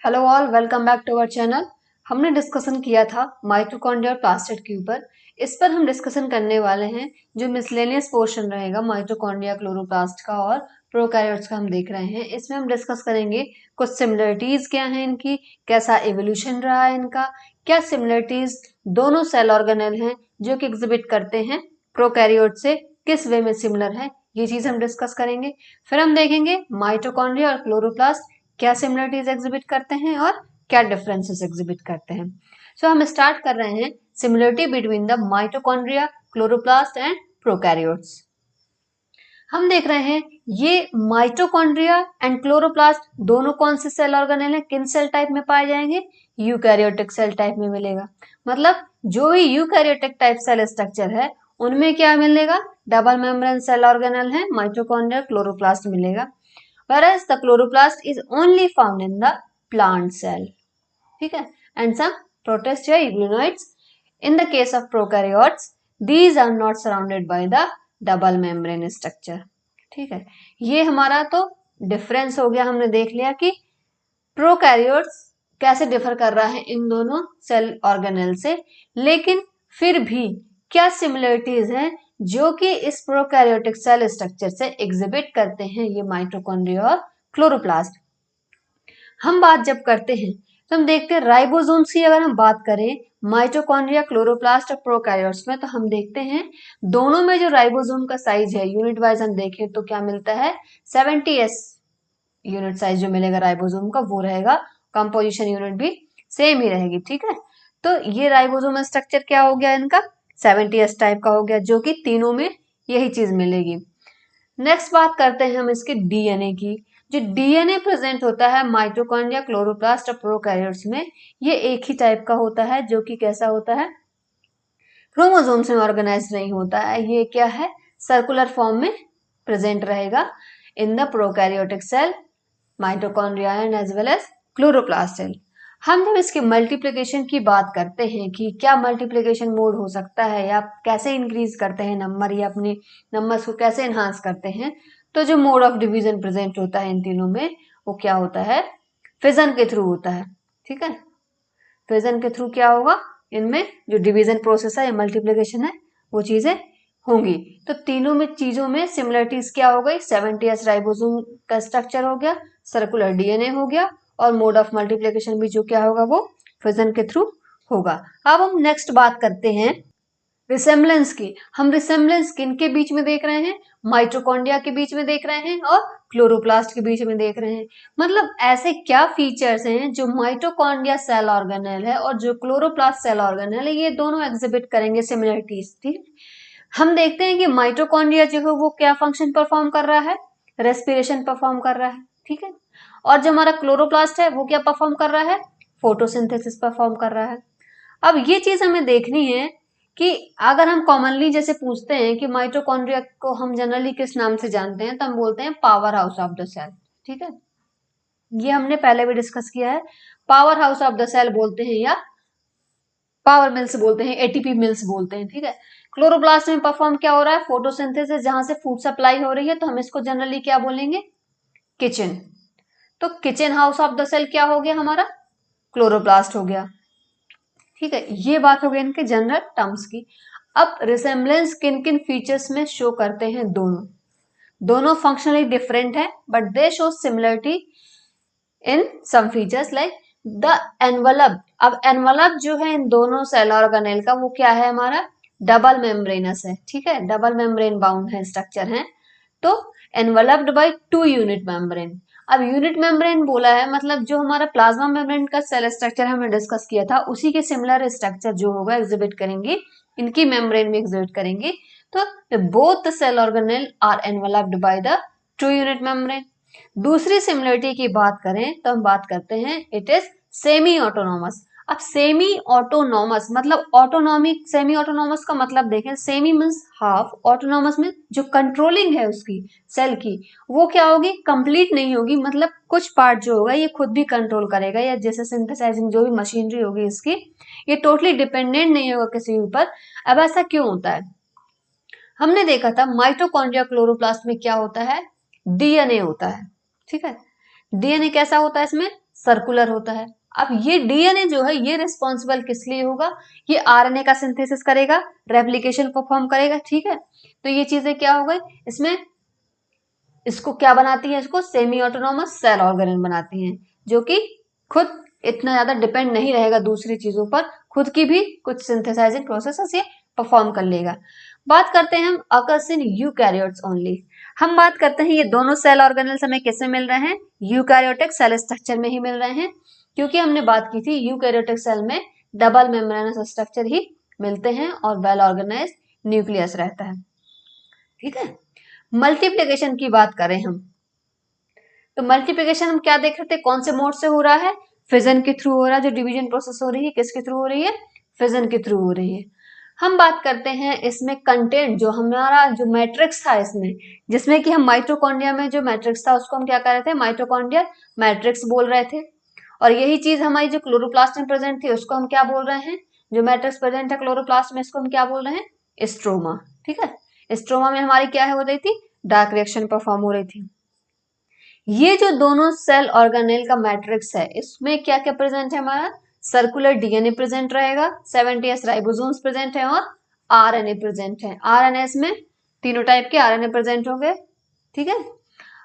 Hello all, welcome back to our channel. हमने discussion किया था माइटोकॉन्ड्रिया और प्लास्टिड के ऊपर। इस पर हम डिस्कशन करने वाले हैं जो मिसलेनियस पोर्शन रहेगा माइटोकॉन्ड्रिया, क्लोरोप्लास्ट का और प्रोकैरियोट्स का हम देख रहे हैं। इसमें हम डिस्कस करेंगे कुछ सिमिलरिटीज क्या हैं इनकी, कैसा एवोल्यूशन रहा है इनका, क्या सिमिलरिटीज दोनों सेल ऑर्गेनेल हैं जो कि एग्जिबिट करते हैं प्रोकैरियोट से, किस वे में सिमिलर है, ये चीज हम डिस्कस करेंगे। फिर हम देखेंगे माइटोकॉन्ड्रिया और क्लोरोप्लास्ट क्या सिमिलरिटीज एग्जिबिट करते हैं और क्या डिफरेंसेस एग्जिबिट करते हैं। सो हम स्टार्ट कर रहे हैं similarity between the mitochondria, chloroplast and prokaryotes. हम देख रहे हैं ये माइटोकॉन्ड्रिया एंड क्लोरोप्लास्ट दोनों कौन से सेल ऑर्गेनेल हैं, किन सेल टाइप में पाए जाएंगे, यूकैरियोटिक सेल टाइप में मिलेगा। मतलब जो भी यूकैरियोटिक टाइप सेल स्ट्रक्चर है उनमें क्या मिलेगा, डबल मेम्ब्रेन सेल ऑर्गेनेल है, माइटोकॉन्ड्रिया, क्लोरोप्लास्ट मिलेगा। whereas the chloroplast is only found in the plant cell. ठीक है, and some protista euglenoids. In the case of prokaryotes, these are not surrounded by the double membrane structure. ठीक है, ये हमारा तो difference हो गया। हमने देख लिया कि प्रोकैरियोट्स कैसे डिफर कर रहा है इन दोनों सेल ऑर्गेनेल से, लेकिन फिर भी क्या सिमिलरिटीज हैं जो कि इस प्रोकैरियोटिक सेल स्ट्रक्चर से एग्जिबिट करते हैं ये माइटोकॉन्ड्रिया और क्लोरोप्लास्ट। हम बात जब करते हैं तो हम देखते हैं राइबोसोम्स की अगर हम बात करें माइटोकॉन्ड्रिया, क्लोरोप्लास्ट और प्रोकैरियोट्स में, तो हम देखते हैं दोनों में जो राइबोसोम का साइज है यूनिट वाइज हम देखें तो क्या मिलता है, 70s यूनिट साइज जो मिलेगा राइबोसोम का वो रहेगा। कंपोजिशन यूनिट भी सेम ही रहेगी। ठीक है, तो ये राइबोसोम स्ट्रक्चर क्या हो गया इनका, 70s टाइप का हो गया, जो कि तीनों में यही चीज मिलेगी। नेक्स्ट बात करते हैं हम इसके डीएनए की। जो डीएनए प्रेजेंट होता है माइटोकॉन्ड्रिया, क्लोरोप्लास्ट और प्रोकैरियोट्स में, ये एक ही टाइप का होता है, जो कि कैसा होता है, क्रोमोसोम्स में ऑर्गेनाइज नहीं होता है। ये क्या है, सर्कुलर फॉर्म में प्रेजेंट रहेगा in the prokaryotic cell, mitochondria and as well as chloroplast cell. हम जब इसकी मल्टीप्लिकेशन की बात करते हैं कि क्या मल्टीप्लिकेशन मोड हो सकता है या कैसे इंक्रीज करते हैं नंबर या अपने नंबर्स को कैसे एनहांस करते हैं, तो जो मोड ऑफ डिवीजन प्रेजेंट होता है इन तीनों में वो क्या होता है, फिजन के थ्रू होता है। ठीक है, फिजन के थ्रू क्या होगा, इनमें जो डिवीजन प्रोसेस है या मल्टीप्लिकेशन है वो चीजें होंगी। तो तीनों में चीजों में सिमिलरिटीज क्या हो गई, 70s राइबोसोम का स्ट्रक्चर हो गया, सर्कुलर डीएनए हो गया, और मोड ऑफ मल्टीप्लिकेशन भी जो क्या होगा वो फिजन के थ्रू होगा। अब हम नेक्स्ट बात करते हैं रिसेम्बलेंस की। हम रिसेम्बलेंस किनके बीच में देख रहे हैं, माइटोकॉन्ड्रिया के बीच में देख रहे हैं और क्लोरोप्लास्ट के बीच में देख रहे हैं। मतलब ऐसे क्या फीचर्स हैं जो माइटोकॉन्ड्रिया सेल ऑर्गेनेल है और जो क्लोरोप्लास्ट सेल ऑर्गेनेल है, ये दोनों एग्जिबिट करेंगे सिमिलरिटीज। ठीक, हम देखते हैं कि माइटोकॉन्ड्रिया जो है वो क्या फंक्शन परफॉर्म कर रहा है, रेस्पिरेशन परफॉर्म कर रहा है। ठीक है, और जो हमारा क्लोरोप्लास्ट है वो क्या परफॉर्म कर रहा है, फोटोसिंथेसिस परफॉर्म कर रहा है। अब ये चीज हमें देखनी है कि अगर हम कॉमनली जैसे पूछते हैं कि माइटोकॉन्ड्रिया को हम जनरली किस नाम से जानते हैं, तो हम बोलते हैं power house of the cell. ठीक है, ये हमने पहले भी डिस्कस किया है, power house of the cell बोलते हैं या पावर मिल्स बोलते हैं, एटीपी मिल्स बोलते हैं। ठीक है, क्लोरोप्लास्ट में परफॉर्म क्या हो रहा है, फोटोसिंथेसिस, जहां से फूड सप्लाई हो रही है, तो हम इसको जनरली क्या बोलेंगे, किचन। तो kitchen house of the cell क्या हो गया हमारा, क्लोरोप्लास्ट हो गया। ठीक है, ये बात हो गई इनके जनरल टर्म्स की। अब रिसेम्बलेंस किन किन फीचर्स में शो करते हैं, दोनों फंक्शनली डिफरेंट है but they show similarity in some features like the envelope. अब एनवलप जो है इन दोनों सेल ऑर्गेनेल का वो क्या है हमारा, डबल मेम्ब्रेनस है। ठीक है, डबल मेम्ब्रेन बाउंड है स्ट्रक्चर है, तो एनवलप्ड बाय 2 यूनिट मेम्ब्रेन। अब यूनिट मेम्ब्रेन बोला है मतलब जो हमारा प्लाज्मा मेम्ब्रेन का सेल स्ट्रक्चर हमने डिस्कस किया था उसी के सिमिलर स्ट्रक्चर जो होगा एग्जिबिट करेंगे, इनकी मेम्ब्रेन में एग्जिबिट करेंगे। तो both the cell organelle are enveloped by the 2 unit membrane. दूसरी सिमिलरिटी की बात करें तो हम बात करते हैं इट इज सेमी ऑटोनॉमस। अब सेमी ऑटोनॉमस मतलब ऑटोनॉमिक, सेमी ऑटोनॉमस का मतलब देखें, सेमी मीन्स हाफ, ऑटोनॉमस में जो कंट्रोलिंग है उसकी सेल की वो क्या होगी, कंप्लीट नहीं होगी। मतलब कुछ पार्ट जो होगा ये खुद भी कंट्रोल करेगा, या जैसे सिंथेसाइजिंग जो भी मशीनरी होगी इसकी, ये टोटली डिपेंडेंट नहीं होगा किसी ऊपर। अब ऐसा क्यों होता है, हमने देखा था माइटोकॉन्ड्रिया, क्लोरोप्लास्ट में क्या होता है, डीएनए होता है। ठीक है, डीएनए कैसा होता है, इसमें सर्कुलर होता है। अब ये डीएनए जो है ये रिस्पॉन्सिबल किस लिए होगा, ये आरएनए का सिंथेसिस करेगा, रेप्लिकेशन परफॉर्म करेगा, ठीक है। तो ये चीजें क्या हो गई, इसमें इसको क्या बनाती है, इसको सेमी ऑटोनॉमस सेल ऑर्गेनेल बनाती हैं, जो कि खुद इतना ज्यादा डिपेंड नहीं रहेगा दूसरी चीजों पर, खुद की भी कुछ सिंथेसाइजिंग प्रोसेसेस ये परफॉर्म कर लेगा। बात करते हैं हम अकर्स इन यूकैरियोट्स ओनली। हम बात करते हैं ये दोनों सेल ऑर्गेनेल्स हमें किसमें मिल रहे हैं, यूकैरियोटिक सेल स्ट्रक्चर में ही मिल रहे हैं, क्योंकि हमने बात की थी यूकैरियोटिक सेल में डबल मेम्ब्रेनस स्ट्रक्चर ही मिलते हैं और वेल ऑर्गेनाइज्ड न्यूक्लियस रहता है, ठीक है। मल्टीप्लिकेशन की बात करें हम, तो मल्टीप्लिकेशन हम क्या देख रहे थे, कौन से मोड से हो रहा है, फिजन के थ्रू हो रहा है। जो डिवीजन प्रोसेस हो रही है किसके थ्रू हो रही है, फिजन के थ्रू हो रही है। हम बात करते हैं इसमें कंटेंट, जो हमारा जो मैट्रिक्स था इसमें, जिसमें कि हम माइटोकॉन्ड्रिया में जो मैट्रिक्स था उसको हम क्या कर रहे थे, माइटोकॉन्ड्रियल मैट्रिक्स बोल रहे थे। और यही चीज हमारी जो क्लोरोप्लास्ट में प्रेजेंट थी उसको हम क्या बोल रहे हैं, जो मैट्रिक्स प्रेजेंट है क्लोरोप्लास्ट में इसको हम क्या बोल रहे हैं, स्ट्रोमा, ठीक है। स्ट्रोमा में हमारी क्या हो रही थी, डार्क रिएक्शन परफॉर्म हो रही थी। ये जो दोनों सेल ऑर्गेनेल का मैट्रिक्स है इसमें क्या क्या प्रेजेंट है, हमारा सर्कुलर डीएनए प्रेजेंट रहेगा, 70s राइबोसोम्स प्रेजेंट है और आरएनए प्रेजेंट है। आरएनए में तीनों टाइप के आरएनए प्रेजेंट होंगे, ठीक है।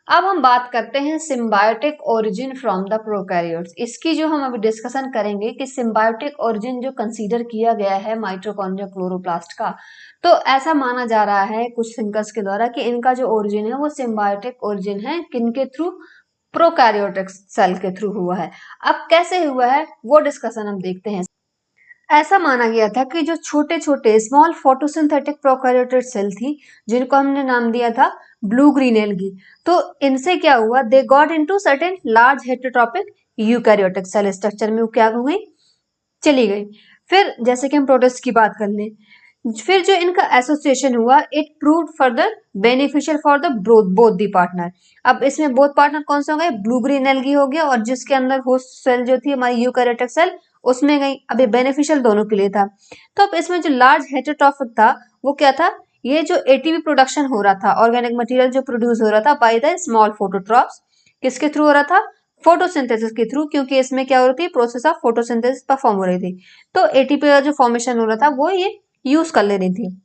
अब हम बात करते हैं symbiotic origin from the prokaryotes. इसकी जो हम अभी डिस्कशन करेंगे कि सिम्बायोटिक ओरिजिन जो कंसीडर किया गया है माइटोकॉन्ड्रिया क्लोरोप्लास्ट का, तो ऐसा माना जा रहा है कुछ थिंकर्स के द्वारा कि इनका जो ओरिजिन है वो सिम्बायोटिक ओरिजिन है, किनके थ्रू, प्रोकैरियोटिक सेल के थ्रू हुआ है। अब कैसे हुआ है वो डिस्कशन हम देखते हैं। ऐसा माना गया था कि जो छोटे छोटे स्मॉल फोटोसिंथेटिक प्रोकैरियोटिक सेल थी, जिनको हमने नाम दिया था ब्लू ग्रीन एल्गी, तो इनसे क्या हुआ, they got into certain large heterotrophic eukaryotic cell structure में वो क्या हो गई, चली गई। फिर जैसे कि हम प्रोटिस्ट की बात कर लें, फिर जो इनका एसोसिएशन हुआ it proved further beneficial for the both the partner. अब इसमें बोथ पार्टनर कौन से हो गए, ब्लू ग्रीन एल्गी हो गया, और जिसके अंदर होस्ट सेल जो थी हमारी यूकैरियोटिक सेल उसमें गई। अब ये बेनिफिशियल दोनों के लिए था। तो अब इसमें जो लार्ज हेटेरोट्रॉफिक था वो क्या था, ये जो एटीपी प्रोडक्शन हो रहा था, ऑर्गेनिक मटेरियल जो प्रोड्यूस हो रहा था बाय द स्मॉल फोटोट्रॉप्स, किसके थ्रू हो रहा था, फोटोसिंथेसिस के थ्रू, क्योंकि इसमें क्या हो रही थी, प्रोसेस ऑफ फोटोसिंथेसिस परफॉर्म हो रही थी। तो एटीपी का जो फॉर्मेशन हो रहा था वो ये यूज कर ले रही थी।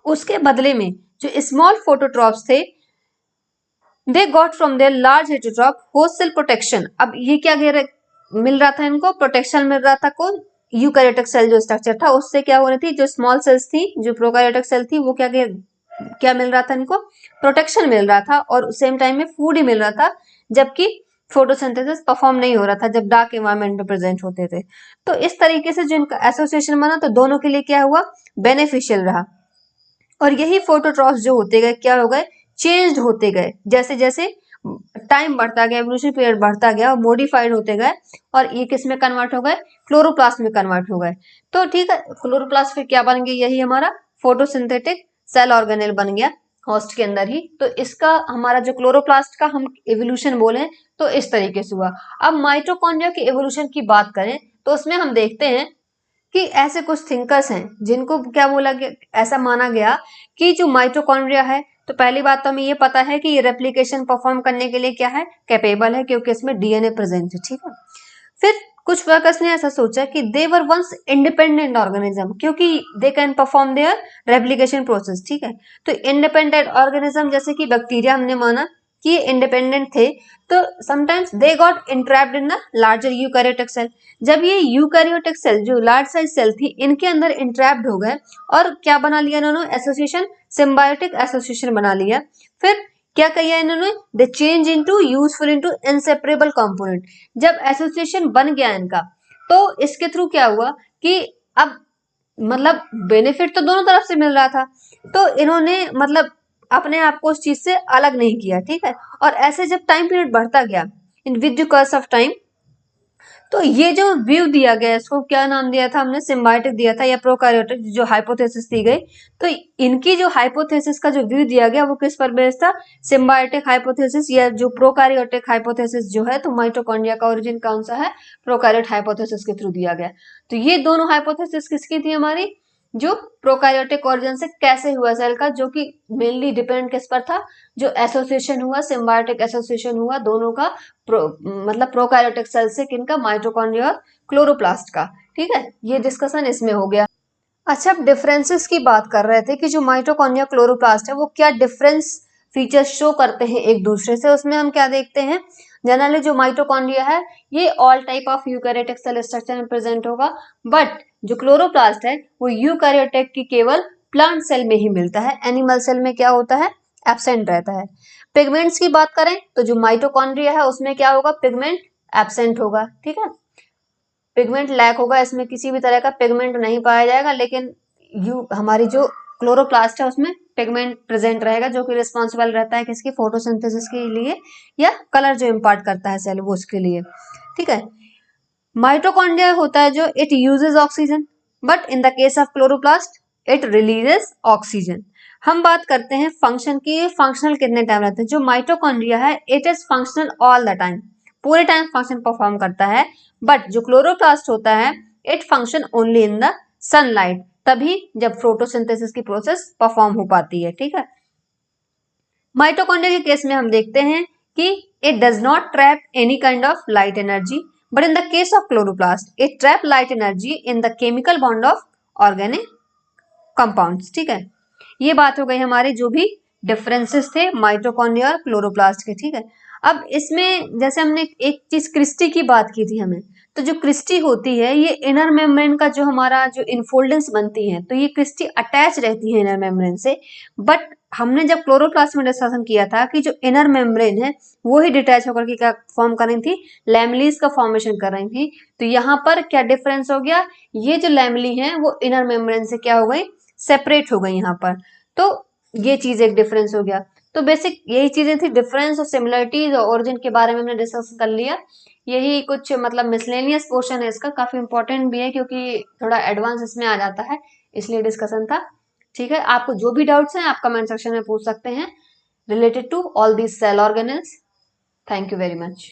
उसके बदले में जो स्मॉल फोटोट्रॉप्स थे they got from their large heterotroph host cell protection. अब ये क्या मिल रहा था इनको, प्रोटेक्शन मिल रहा था कौन, यूकैरियोटिक सेल जो स्ट्रक्चर था उससे क्या हो रही थी, जो स्मॉल सेल्स थी जो प्रोकैरियोटिक सेल थी वो क्या मिल रहा था इनको, प्रोटेक्शन मिल रहा था, और सेम टाइम में फूड ही मिल रहा था, जबकि फोटोसिंथेसिस परफॉर्म नहीं हो रहा था जब डार्क एनवायरनमेंट में प्रेजेंट होते थे। तो इस तरीके से जो इनका एसोसिएशन बना तो दोनों के लिए क्या हुआ, बेनिफिशियल रहा। और यही फोटोट्रॉप्स जो होते गए क्या हो गए, चेंज्ड होते गए, जैसे जैसे टाइम बढ़ता गया, एवोल्यूशन पीरियड बढ़ता गया और मॉडिफाइड होते गए, और ये किस में कन्वर्ट हो गए, क्लोरोप्लास्ट में कन्वर्ट हो गए। तो ठीक है, क्लोरोप्लास्ट फिर क्या बन गया, यही हमारा फोटोसिंथेटिक सेल ऑर्गेनेल बन गया होस्ट के अंदर ही। तो इसका हमारा जो क्लोरोप्लास्ट का हम एवोल्यूशन बोले तो इस तरीके से हुआ। अब माइटोकॉन्ड्रिया के एवोल्यूशन की बात करें तो उसमें हम देखते हैं कि ऐसे कुछ थिंकर्स हैं जिनको क्या बोला गया, ऐसा माना गया कि जो माइटोकॉन्ड्रिया है, तो पहली बात तो हमें ये पता है कि ये रेप्लिकेशन परफॉर्म करने के लिए क्या है, कैपेबल है, क्योंकि इसमें डीएनए प्रेजेंट है, ठीक है। फिर कुछ वर्कर्स ने ऐसा सोचा कि they were once independent organism, क्योंकि they can perform their replication process, ठीक है। तो इंडिपेंडेंट ऑर्गेनिज्म जैसे कि बैक्टीरिया हमने माना कि ये इंडिपेंडेंट थे, तो sometimes they got entrapped in the larger eukaryotic cell. जब ये यूकैरियोटिक सेल जो लार्ज साइज सेल थी इनके अंदर इंट्रैप्ड हो गए, और क्या बना लिया इन्होंने, एसोसिएशन, सिम्बायोटिक एसोसिएशन बना लिया। फिर क्या किया इन्होंने, दे change into useful into inseparable component. जब एसोसिएशन बन गया इनका तो इसके थ्रू क्या हुआ कि अब मतलब बेनिफिट तो दोनों तरफ से मिल रहा था, तो इन्होंने मतलब अपने आप को उस चीज से अलग नहीं किया, ठीक है। और ऐसे जब टाइम पीरियड बढ़ता गया in with the course of time, तो ये जो व्यू दिया गया इसको क्या नाम दिया था हमने, सिम्बायोटिक दिया था या प्रोकैरियोटिक, जो हाइपोथेसिस दी गई। तो इनकी जो हाइपोथेसिस का जो व्यू दिया गया वो किस पर बेस्ड था, सिम्बायोटिक हाइपोथेसिस या जो प्रोकैरियोटिक हाइपोथेसिस जो है, तो माइटोकॉन्ड्रिया का ओरिजिन कौन सा है, प्रोकैरियोट हाइपोथेसिस के थ्रू दिया गया। तो ये दोनों हाइपोथेसिस किसकी थी हमारी, जो प्रोकार्योटिक ऑरिजिन से कैसे हुआ सेल का, जो कि मेनली डिपेंड किस पर था, जो एसोसिएशन हुआ, सिम्बायोटिक एसोसिएशन हुआ दोनों का, मतलब प्रोकार्योटिक सेल से, किनका, माइटोकॉन्ड्रिया और क्लोरोप्लास्ट का। ठीक है, ये डिस्कशन इसमें हो गया। अच्छा, अब डिफरेंसेस की बात कर रहे थे कि जो माइटोकॉन्ड्रिया क्लोरोप्लास्ट है वो क्या डिफरेंस फीचर्स शो करते हैं एक दूसरे से। उसमें हम क्या देखते हैं, जनरली जो माइटोकॉन्ड्रिया है ये all type of eukaryotic cell structure में प्रेजेंट होगा, बट जो क्लोरोप्लास्ट है वो यूकैरियोटिक की केवल प्लांट सेल में ही मिलता है, एनिमल सेल में क्या होता है, एब्सेंट रहता है। पिगमेंट्स की बात करें तो जो माइटोकॉन्ड्रिया है उसमें क्या होगा, पिगमेंट एब्सेंट होगा। ठीक है, पिगमेंट लैक होगा, इसमें किसी भी तरह का पिगमेंट नहीं पाया जाएगा, लेकिन हमारी जो क्लोरोप्लास्ट है उसमें पिगमेंट प्रेजेंट रहेगा, जो कि रिस्पॉन्सिबल रहता है किसकी, फोटोसिंथेसिस के लिए, या कलर जो इम्पार्ट करता है सेल वो उसके लिए। ठीक है, माइटोकॉन्ड्रिया होता है जो it uses oxygen, but in the case of chloroplast it releases oxygen. हम बात करते हैं फंक्शन की, फंक्शनल कितने टाइम रहते हैं। जो माइटोकॉन्ड्रिया है it is functional all the time, पूरे टाइम फंक्शन परफॉर्म करता है, बट जो क्लोरोप्लास्ट होता है it function only in the sunlight, तभी जब फोटोसिंथेसिस की प्रोसेस परफॉर्म हो पाती है। ठीक है, माइटोकॉन्ड्रिया के केस में हम देखते हैं कि it does not trap any kind of light energy, but in the case of chloroplast it trap light energy in the chemical bond of organic compounds. ठीक है, ये बात हो गई हमारे जो भी डिफरेंसेस थे माइटोकॉन्ड्रिया और क्लोरोप्लास्ट के। ठीक है, अब इसमें जैसे हमने एक चीज क्रिस्टी की बात की थी हमें, तो जो क्रिस्टी होती है ये इनर मेम्ब्रेन का जो हमारा जो इनफोल्डेंस बनती है, तो ये क्रिस्टी अटैच रहती है इनर मेम्ब्रेन से, बट हमने जब क्लोरोप्लास्ट में डिस्कशन किया था कि जो इनर मेम्ब्रेन है वो ही डिटैच होकर के क्या फॉर्म कर रही थी, लैमेलीज का फॉर्मेशन कर रही थी। तो यहाँ पर क्या डिफरेंस हो गया, ये जो लैमेली है वो इनर मेम्ब्रेन से क्या हो गई, सेपरेट हो गई यहाँ पर। तो ये चीज एक डिफरेंस हो गया। तो बेसिक यही चीजें थी, डिफरेंस और सिमिलरिटीज और ओरिजिन के बारे में हमने डिस्कस कर लिया। यही कुछ मतलब मिसलेनियस पोर्शन है इसका, काफी इंपॉर्टेंट भी है क्योंकि थोड़ा एडवांस इसमें आ जाता है, इसलिए डिस्कशन था। ठीक है, आपको जो भी डाउट्स हैं आप कमेंट सेक्शन में पूछ सकते हैं related to all these cell organelles. Thank you very much.